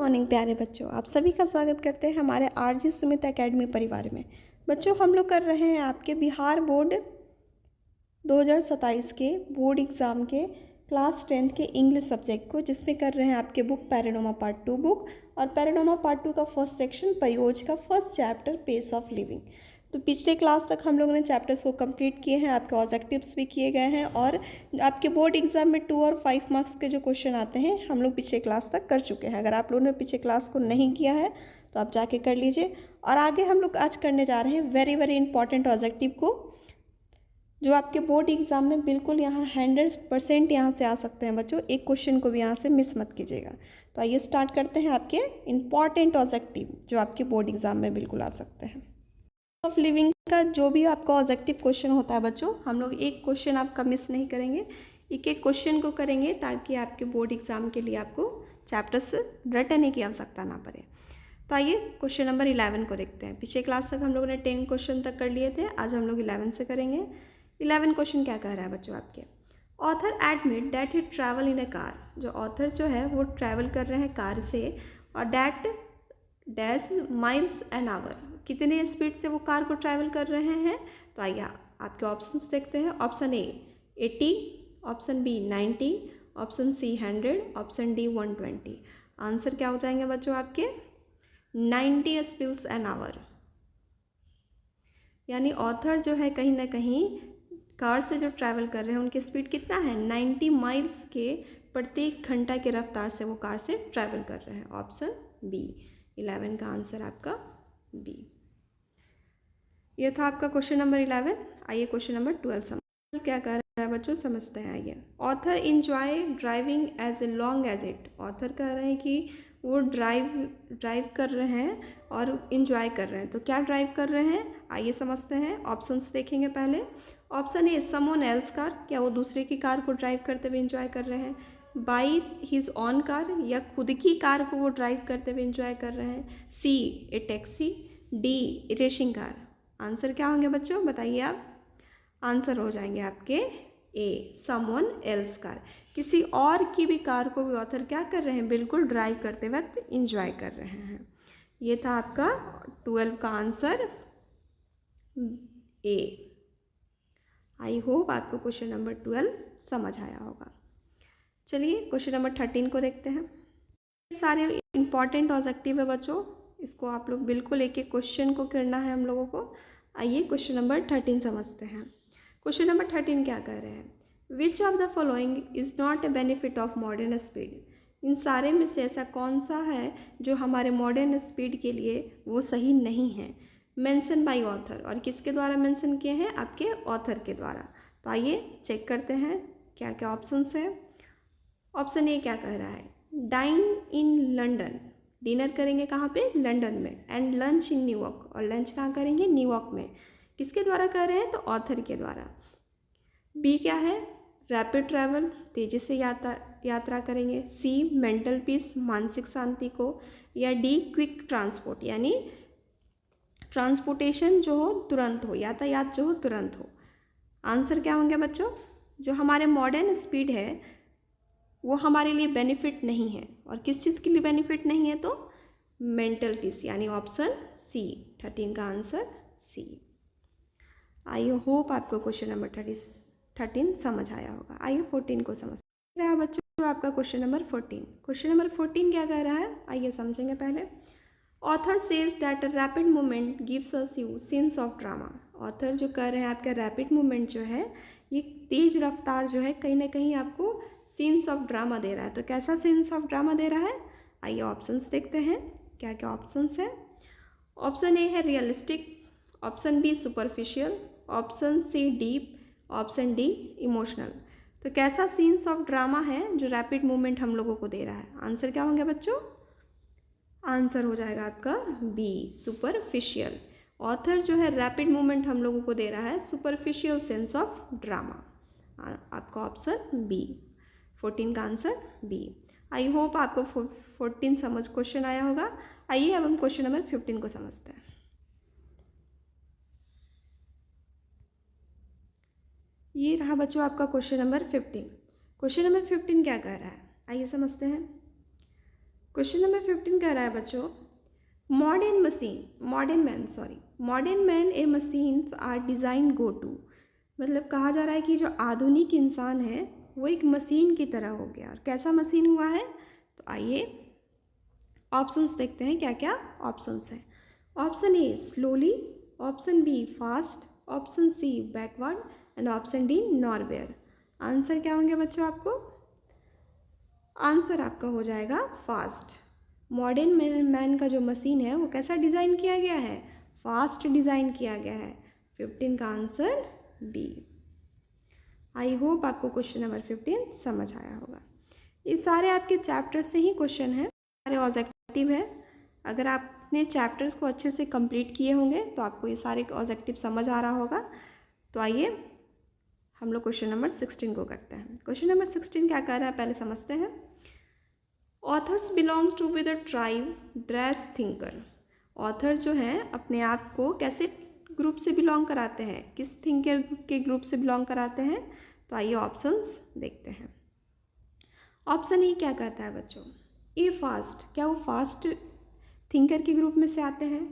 Morning प्यारे बच्चों, आप सभी का स्वागत करते हैं हमारे आरजी सुमित एकेडमी परिवार में। बच्चों, हम लोग कर रहे हैं आपके बिहार बोर्ड 2027 के बोर्ड एग्ज़ाम के क्लास 10th के इंग्लिश सब्जेक्ट को, जिसमें कर रहे हैं आपके बुक पैराडोमा पार्ट 2 बुक और पैराडोमा पार्ट 2 का फर्स्ट सेक्शन परियोज का first chapter pace of living. तो पिछले क्लास तक हम लोगों ने चैप्टर्स को कंप्लीट किए हैं, आपके ऑब्जेक्टिव्स भी किए गए हैं और आपके बोर्ड एग्जाम में 2 और 5 मार्क्स के जो क्वेश्चन आते हैं हम लोग पिछले क्लास तक कर चुके हैं। अगर आप लोगों ने पिछले क्लास को नहीं किया है तो आप जाके कर लीजिए। और आगे हम लोग आज करने जा रहे हैं वेरी वेरी इंपॉर्टेंट ऑब्जेक्टिव को, जो आपके बोर्ड एग्जाम में बिल्कुल यहाँ 100% यहाँ से आ सकते हैं बच्चों। एक क्वेश्चन को भी यहाँ से मिस मत कीजिएगा। तो आइए स्टार्ट करते हैं आपके इंपॉर्टेंट ऑब्जेक्टिव जो आपके बोर्ड एग्जाम में बिल्कुल आ सकते हैं। ऑफ लिविंग का जो भी आपका ऑब्जेक्टिव क्वेश्चन होता है बच्चों, हम लोग एक क्वेश्चन आपका मिस नहीं करेंगे, एक एक क्वेश्चन को करेंगे ताकि आपके बोर्ड एग्जाम के लिए आपको चैप्टर्स रटने की आवश्यकता ना पड़े। तो आइए क्वेश्चन नंबर 11 को देखते हैं। पिछले क्लास तक हम लोगों ने 10 क्वेश्चन तक कर लिए थे, आज हम लोग 11 से करेंगे। 11 क्वेश्चन क्या कह रहा है बच्चों आपके, author admit that he travel in A car. जो ऑथर जो है वो ट्रैवल कर रहे हैं कार से और that dash miles an hour, कितने स्पीड से वो कार को ट्रैवल कर रहे हैं। तो आइए आपके ऑप्शंस देखते हैं। Option A 80, option B 90, option C 100, option D 120। Answer क्या हो जाएंगे बच्चों आपके 90 स्पीड्स एन आवर। यानी ऑथर जो है कहीं ना कहीं कार से जो ट्रैवल कर रहे हैं उनकी स्पीड कितना है 90 माइल्स के प्रत्येक घंटा के रफ्तार से वो कार से ट्रैवल कर रहे हैं। ऑप्शन बी 11 का आंसर आपका बी। ये था आपका क्वेश्चन नंबर 11। आइए क्वेश्चन नंबर 12 समझ क्या कह रहा है बच्चों, समझते हैं। आइए, author enjoy driving as long as it. Author कह रहे हैं कि वो ड्राइव कर रहे हैं और इंजॉय कर रहे हैं। तो क्या ड्राइव कर रहे हैं, आइए समझते हैं। ऑप्शंस देखेंगे पहले। Option A someone else car, क्या वो दूसरे की कार को ड्राइव करते हुए इंजॉय कर रहे हैं। बाई हिज ऑन कार, या खुद की कार को वो ड्राइव करते हुए इंजॉय कर रहे हैं। C a taxi, D racing car. Answer क्या होंगे बच्चों बताइए आप। आंसर हो जाएंगे आपके ए समवन एल्स कार, किसी और की भी कार को भी ऑथर क्या कर रहे हैं, बिल्कुल ड्राइव करते वक्त इंजॉय कर रहे हैं। ये था आपका 12 का आंसर ए। आई होप आपको क्वेश्चन नंबर 12 समझ आया होगा। चलिए क्वेश्चन नंबर 13 को देखते हैं। सारे इंपॉर्टेंट ऑब्जेक्टिव है बच्चों, इसको आप लोग बिल्कुल एक एक क्वेश्चन को करना है हम लोगों को। आइए क्वेश्चन नंबर 13 समझते हैं। क्वेश्चन नंबर 13 क्या कह रहे हैं, which of the following is not a benefit of modern speed. इन सारे में से ऐसा कौन सा है जो हमारे मॉडर्न स्पीड के लिए वो सही नहीं है। मेंशन बाय ऑथर, और किसके द्वारा मेंशन किए हैं, आपके ऑथर के द्वारा। तो आइए चेक करते हैं क्या क्या ऑप्शंस है। ऑप्शन ए क्या कह रहा है, डाइन इन लंदन, डिनर करेंगे कहाँ पे, लंदन में। एंड लंच इन न्यूयॉर्क, और लंच कहाँ करेंगे, न्यूयॉर्क में। किसके द्वारा कर रहे हैं, तो ऑथर के द्वारा। बी क्या है, रैपिड ट्रैवल, तेजी से यात्रा करेंगे। सी मेंटल पीस, मानसिक शांति को। या डी क्विक ट्रांसपोर्ट, यानी ट्रांसपोर्टेशन जो हो तुरंत हो, यातायात जो हो तुरंत हो। आंसर क्या होंगे बच्चों, जो हमारे मॉडर्न स्पीड है वो हमारे लिए बेनिफिट नहीं है। और किस चीज़ के लिए बेनिफिट नहीं है, तो मेंटल पीस, यानी ऑप्शन सी 13 का आंसर सी। आई होप आपको क्वेश्चन नंबर 13 समझ आया होगा। आइए 14 को समझ रहा है बच्चों, आपका क्वेश्चन नंबर 14। क्वेश्चन नंबर 14 क्या कह रहा है, आइए समझेंगे पहले। Author says that rapid movement gives us you sense of drama. Author जो कह रहे हैं आपका रैपिड मूवमेंट जो है, ये तेज रफ्तार जो है कहीं ना कहीं आपको सीन्स ऑफ ड्रामा दे रहा है। तो कैसा सीन्स ऑफ ड्रामा दे रहा है, आइए ऑप्शंस देखते हैं क्या क्या ऑप्शंस है। ऑप्शन ए है realistic, option B superficial, option C deep, option D emotional. तो कैसा सीन्स ऑफ ड्रामा है जो रैपिड मूवमेंट हम लोगों को दे रहा है। आंसर क्या होंगे बच्चों, आंसर हो जाएगा आपका बी सुपरफिशियल। ऑथर जो है रैपिड मूवमेंट हम लोगों को दे रहा है सुपरफिशियल सेंस ऑफ ड्रामा। आपका ऑप्शन बी 14 का आंसर बी। आई होप आपको 14 समझ क्वेश्चन आया होगा। आइए अब हम क्वेश्चन नंबर 15 को समझते हैं। ये रहा बच्चों आपका क्वेश्चन नंबर 15। क्वेश्चन नंबर 15 क्या कह रहा है, आइए समझते हैं। क्वेश्चन नंबर 15 कह रहा है बच्चों, modern man a machines are design go to. मतलब कहा जा रहा है कि जो आधुनिक इंसान है वो एक मशीन की तरह हो गया। और कैसा मशीन हुआ है, तो आइए ऑप्शंस देखते हैं क्या क्या ऑप्शंस हैं। Option A slowly, option B fast, option C backward and option D nowhere. Answer क्या होंगे बच्चों आपको? आंसर आपका हो जाएगा फास्ट। मॉडर्न मैन का जो मशीन है वो कैसा डिज़ाइन किया गया है? फास्ट डिज़ाइन किया गया है। 15 का आंसर बी। आई होप आपको क्वेश्चन नंबर 15 समझ आया होगा। ये सारे आपके चैप्टर से ही क्वेश्चन हैं, सारे ऑब्जेक्टिव है। अगर आपने चैप्टर्स को अच्छे से कंप्लीट किए होंगे तो आपको ये सारे ऑब्जेक्टिव समझ आ रहा होगा। तो आइए हम लोग क्वेश्चन नंबर 16 को करते हैं। क्वेश्चन नंबर 16 क्या कह रहा है पहले समझते हैं। Authors belongs to with the tribe dress thinker. Author जो हैं अपने आप को कैसे ग्रुप से बिलोंग कराते हैं, किस थिंकर के ग्रुप से बिलोंग कराते हैं? तो आइए ऑप्शंस देखते हैं। ऑप्शन ए क्या कहता है बच्चों? ए फास्ट, क्या वो फास्ट थिंकर के ग्रुप में से आते हैं?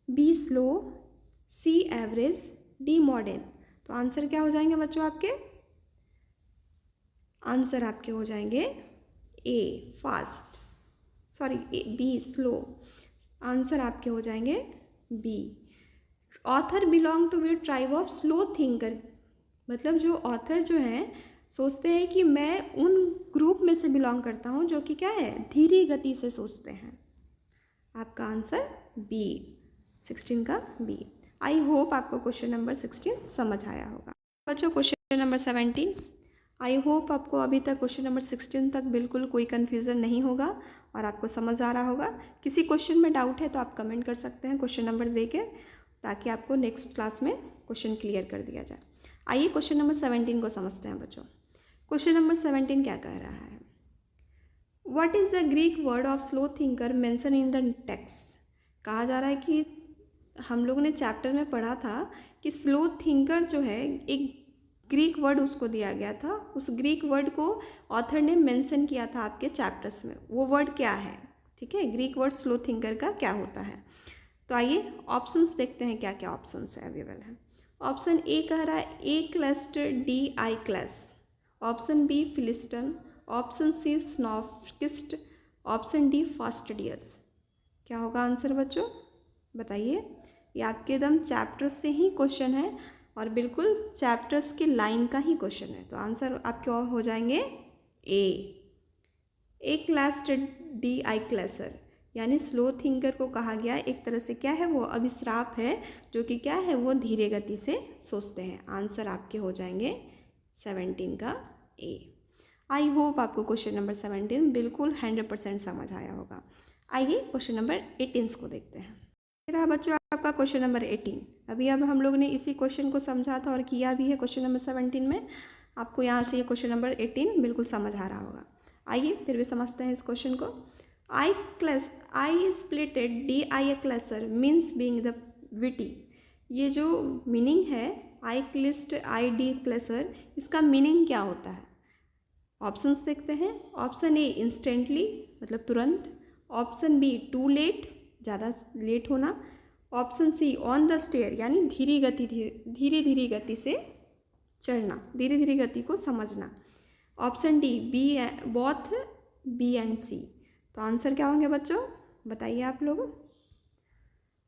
B slow, C average, D modern. तो आंसर क्या हो जाएंगे बच्चों आपके? आंसर आपके हो जाएंगे A fast, sorry B slow. Answer आपके हो जाएंगे B. Author belong to B tribe of slow thinker. मतलब जो ऑथर जो हैं सोचते हैं कि मैं उन ग्रुप में से बिलोंग करता हूँ जो कि क्या है, धीरे गति से सोचते हैं। आपका आंसर बी, 16 का बी। आई होप आपको क्वेश्चन नंबर 16 समझ आया होगा। बच्चों क्वेश्चन नंबर 17, आई होप आपको अभी तक क्वेश्चन नंबर 16 तक बिल्कुल कोई कन्फ्यूज़न नहीं होगा और आपको समझ आ रहा होगा। किसी क्वेश्चन में डाउट है तो आप कमेंट कर सकते हैं क्वेश्चन नंबर दे के, ताकि आपको नेक्स्ट क्लास में क्वेश्चन क्लियर कर दिया जाए। आइए क्वेश्चन नंबर 17 को समझते हैं बच्चों। क्वेश्चन नंबर 17 क्या कह रहा है? What is the Greek word of slow thinker mention in the text. कहा जा रहा है कि हम लोगों ने चैप्टर में पढ़ा था कि स्लो थिंकर जो है एक ग्रीक वर्ड उसको दिया गया था, उस ग्रीक वर्ड को ऑथर ने मेंशन किया था आपके चैप्टर्स में। वो वर्ड क्या है? ठीक है, ग्रीक वर्ड स्लो थिंकर का क्या होता है? तो आइए ऑप्शंस देखते हैं क्या क्या ऑप्शंस है अवेलेबल है। ऑप्शन ए कह रहा है A cluster, D I class, option B philistine, option C snobbist, option D fastidious. क्या होगा आंसर बच्चों बताइए? ये आपके एकदम चैप्टर से ही क्वेश्चन है और बिल्कुल चैप्टर्स के लाइन का ही क्वेश्चन है। तो आंसर आपके हो जाएंगे ए क्लास्ड, डी आई क्लैसर। यानी स्लो थिंकर को कहा गया एक तरह से क्या है, वो अभिश्राप है, जो कि क्या है, वो धीरे गति से सोचते हैं। आंसर आपके हो जाएंगे 17 का ए। आई होप आपको क्वेश्चन नंबर 17 बिल्कुल 100% समझ आया होगा। आइए क्वेश्चन नंबर 18 को देखते हैं। रहा बच्चों आपका क्वेश्चन नंबर 18। अभी अब हम लोग ने इसी क्वेश्चन को समझा था और किया भी है क्वेश्चन नंबर 17 में। आपको यहाँ से ये क्वेश्चन नंबर 18 बिल्कुल समझ आ रहा होगा। आइए फिर भी समझते हैं इस क्वेश्चन को। I splitted D I classer means being the witty. ये जो मीनिंग है आई क्लिस्ट आई डी क्लैसर, इसका मीनिंग क्या होता है? ऑप्शंस देखते हैं। ऑप्शन ए इंस्टेंटली, मतलब तुरंत। ऑप्शन बी टू लेट, ज़्यादा लेट होना। Option C on the stair, यानी धीरे गति से चढ़ना, धीरे धीरे गति को समझना। Option D both B and C. तो आंसर क्या होंगे बच्चों बताइए आप लोग?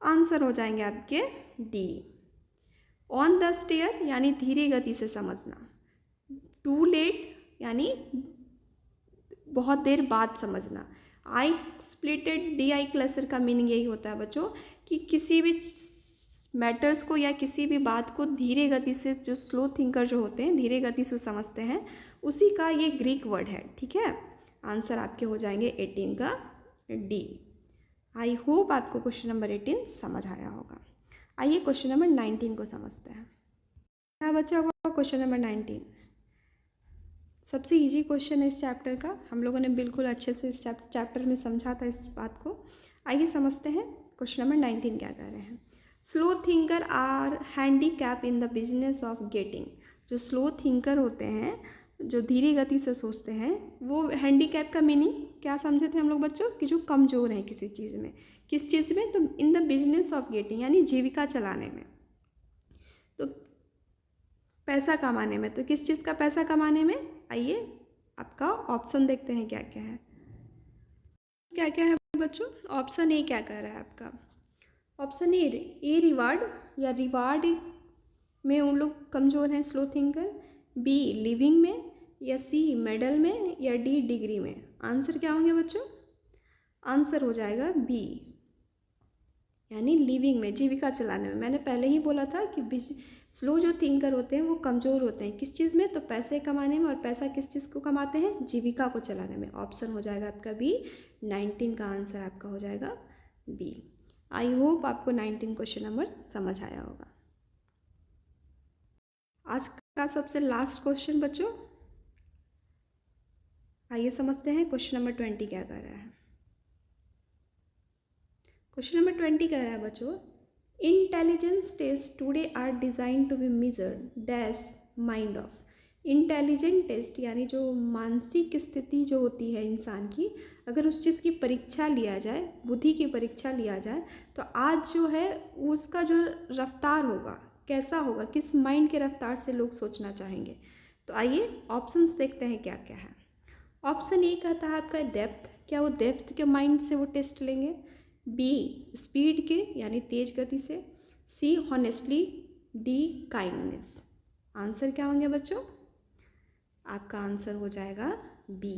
आंसर हो जाएंगे आपके डी, ऑन द स्टेयर यानी धीरे गति से समझना, टू लेट यानी बहुत देर बाद समझना। आई स्प्लिटेड डी आई क्लस्टर का मीनिंग यही होता है बच्चों कि किसी भी मैटर्स को या किसी भी बात को धीरे गति से, जो स्लो थिंकर जो होते हैं धीरे गति से समझते हैं, उसी का ये ग्रीक वर्ड है। ठीक है, आंसर आपके हो जाएंगे 18 का डी। आई होप आपको क्वेश्चन नंबर 18 समझ आया होगा। आइए क्वेश्चन नंबर 19 को समझते हैं। क्या बच्चों आपका क्वेश्चन नंबर 19 सबसे इजी क्वेश्चन है इस चैप्टर का। हम लोगों ने बिल्कुल अच्छे से इस चैप्टर में समझा था इस बात को। आइए समझते हैं क्वेश्चन नंबर 19 क्या कह रहे हैं। Slow thinker are handicap in the business of getting. जो स्लो थिंकर होते हैं जो धीरे गति से सोचते हैं, वो हैंडीकैप का मीनिंग क्या समझे थे हम लोग बच्चों, कि जो कमज़ोर हैं किसी चीज़ में। किस चीज़ में? तो इन द बिजनेस ऑफ गेटिंग, यानी जीविका चलाने में, तो पैसा कमाने में। तो किस चीज़ का पैसा कमाने में? आइए आपका ऑप्शन देखते हैं क्या क्या है। क्या क्या है बच्चों? ऑप्शन ए क्या कह रहा है आपका? ऑप्शन ए रिवार्ड, या रिवार्ड में उन लोग कमज़ोर हैं, स्लो थिंकर। बी लिविंग में, या सी मेडल में, या डी डिग्री में। आंसर क्या होंगे बच्चों? आंसर हो जाएगा बी, यानी लिविंग में, जीविका चलाने में। मैंने पहले ही बोला था कि स्लो जो थिंकर होते हैं वो कमज़ोर होते हैं किस चीज़ में? तो पैसे कमाने में। और पैसा किस चीज़ को कमाते हैं? जीविका को चलाने में। ऑप्शन हो जाएगा आपका बी, 19 का आंसर आपका हो जाएगा बी। आई होप आपको 19 क्वेश्चन नंबर समझ आया होगा। आज का सबसे लास्ट क्वेश्चन बच्चों, आइए समझते हैं क्वेश्चन नंबर 20 क्या कह रहा है। क्वेश्चन नंबर 20 कह रहा है बच्चों, intelligence test today are design to be measured dash mind of. Intelligent test यानी जो मानसिक स्थिति जो होती है इंसान की, अगर उस चीज़ की परीक्षा लिया जाए, बुद्धि की परीक्षा लिया जाए, तो आज जो है उसका जो रफ्तार होगा कैसा होगा, किस माइंड के रफ्तार से लोग सोचना चाहेंगे। तो आइए ऑप्शंस देखते हैं क्या क्या है। ऑप्शन ए कहता है आपका डेप्थ, क्या वो डेप्थ के माइंड से वो टेस्ट लेंगे। बी स्पीड के, यानी तेज गति से। सी हॉनेस्टली। D kindness. आंसर क्या होंगे बच्चों? आपका आंसर हो जाएगा बी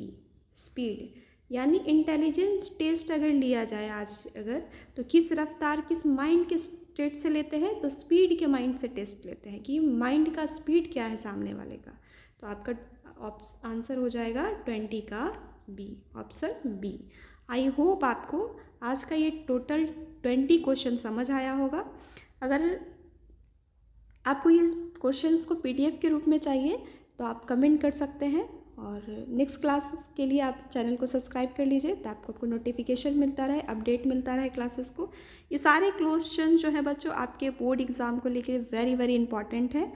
स्पीड, यानी इंटेलिजेंस टेस्ट अगर लिया जाए आज अगर, तो किस रफ्तार, किस माइंड के स्टेट से लेते हैं? तो स्पीड के माइंड से टेस्ट लेते हैं कि माइंड का स्पीड क्या है सामने वाले का। तो आपका आंसर हो जाएगा 20 का B, option B. I hope आपको आज का ये टोटल 20 क्वेश्चन समझ आया होगा। अगर आपको ये क्वेश्चंस को पीडीएफ के रूप में चाहिए तो आप कमेंट कर सकते हैं, और नेक्स्ट क्लास के लिए आप चैनल को सब्सक्राइब कर लीजिए ताकि आपको नोटिफिकेशन मिलता रहे, अपडेट मिलता रहे क्लासेस को। ये सारे क्वेश्चन जो है बच्चों आपके बोर्ड एग्ज़ाम को लेके वेरी वेरी इंपॉर्टेंट है।